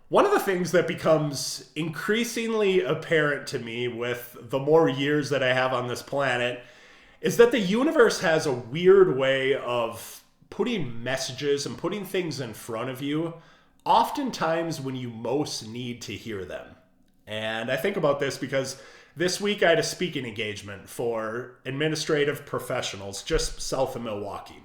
One of the things that becomes increasingly apparent to me with the more years that I have on this planet is that the universe has a weird way of putting messages and putting things in front of you, oftentimes when you most need to hear them. And I think about this because this week I had a speaking engagement for administrative professionals just south of Milwaukee.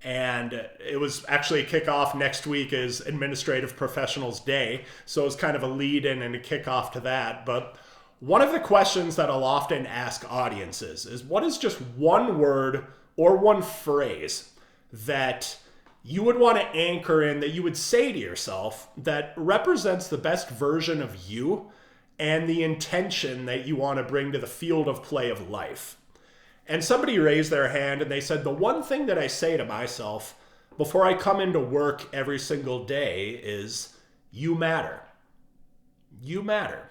And it was actually a kickoff. Next week is Administrative Professionals Day. So it was kind of a lead in and a kickoff to that. But one of the questions that I'll often ask audiences is what is just one word or one phrase that you would want to anchor in, that you would say to yourself, that represents the best version of you and the intention that you want to bring to the field of play of life. And somebody raised their hand and they said, the one thing that I say to myself before I come into work every single day is, you matter. You matter.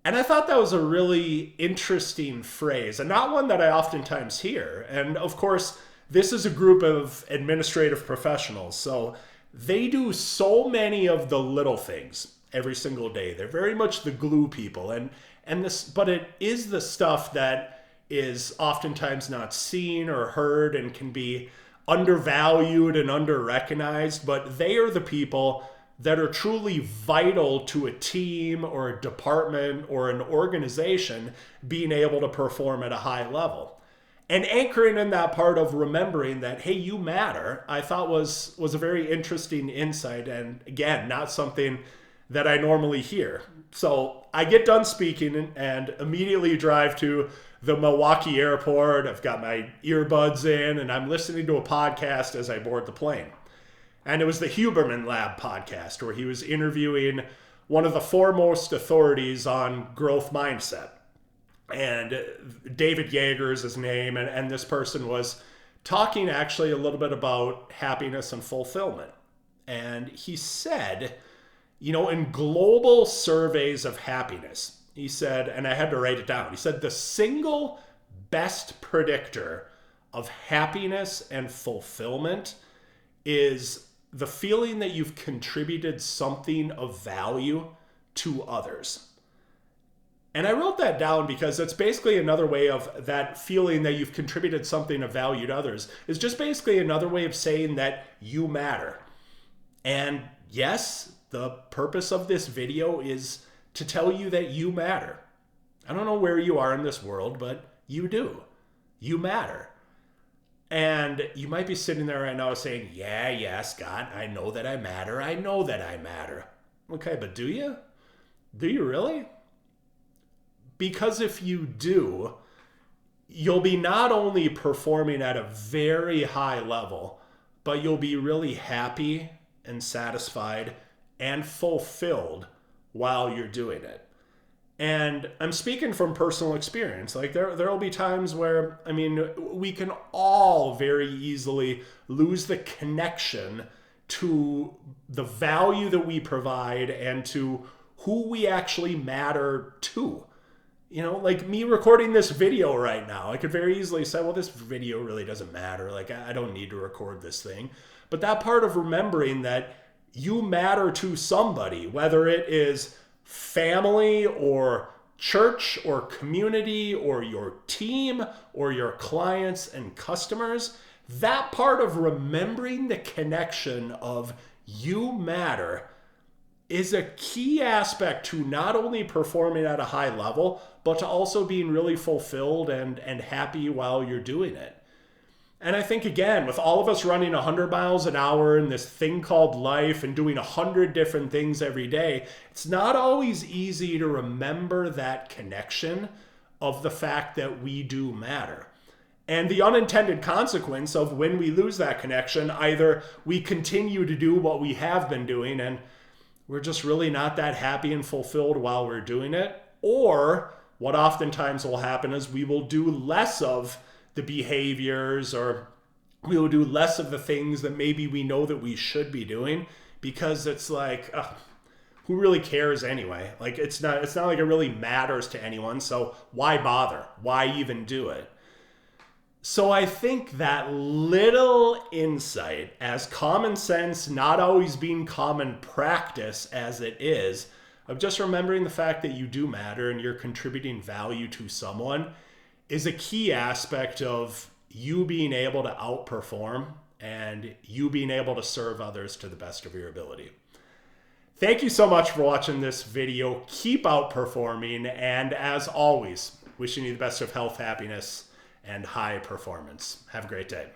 And I thought that was a really interesting phrase, and not one that I oftentimes hear. And of course, this is a group of administrative professionals, so they do so many of the little things every single day. They're very much the glue people, and this, but it is the stuff that is oftentimes not seen or heard and can be undervalued and under-recognized, but they are the people that are truly vital to a team or a department or an organization being able to perform at a high level. And anchoring in that part of remembering that, hey, you matter, I thought was a very interesting insight, and again, not something that I normally hear. So I get done speaking and immediately drive to the Milwaukee airport. I've got my earbuds in and I'm listening to a podcast as I board the plane. And it was the Huberman Lab podcast where he was interviewing one of the foremost authorities on growth mindset. And David Yeager is his name. And this person was talking actually a little bit about happiness and fulfillment. And he said, you know, in global surveys of happiness, he said, and I had to write it down, he said the single best predictor of happiness and fulfillment is the feeling that you've contributed something of value to others. And I wrote that down because it's basically another way of that feeling that you've contributed something of value to others is just basically another way of saying that you matter. And yes, the purpose of this video is to tell you that you matter. I don't know where you are in this world, but you do. You matter. And you might be sitting there right now saying, yeah, Scott, I know that I matter. I know that I matter. Okay, but do you? Do you really? Because if you do, you'll be not only performing at a very high level, but you'll be really happy and satisfied and fulfilled while you're doing it. And I'm speaking from personal experience. Like there'll be times where, I mean, we can all very easily lose the connection to the value that we provide and to who we actually matter to. You know, like me recording this video right now, I could very easily say, well, this video really doesn't matter. Like I don't need to record this thing. But that part of remembering that you matter to somebody, whether it is family or church or community or your team or your clients and customers, that part of remembering the connection of you matter is a key aspect to not only performing at a high level, but to also being really fulfilled and happy while you're doing it. And I think, again, with all of us running 100 miles an hour in this thing called life and doing 100 different things every day, it's not always easy to remember that connection of the fact that we do matter. And the unintended consequence of when we lose that connection, either we continue to do what we have been doing and we're just really not that happy and fulfilled while we're doing it, or what oftentimes will happen is we will do less of the behaviors, or we will do less of the things that maybe we know that we should be doing because it's like, who really cares anyway? Like it's not like it really matters to anyone. So why bother? Why even do it? So I think that little insight, as common sense not always being common practice as it is, of just remembering the fact that you do matter and you're contributing value to someone, is a key aspect of you being able to outperform and you being able to serve others to the best of your ability. Thank you so much for watching this video. Keep outperforming, and as always, wishing you the best of health, happiness, and high performance. Have a great day.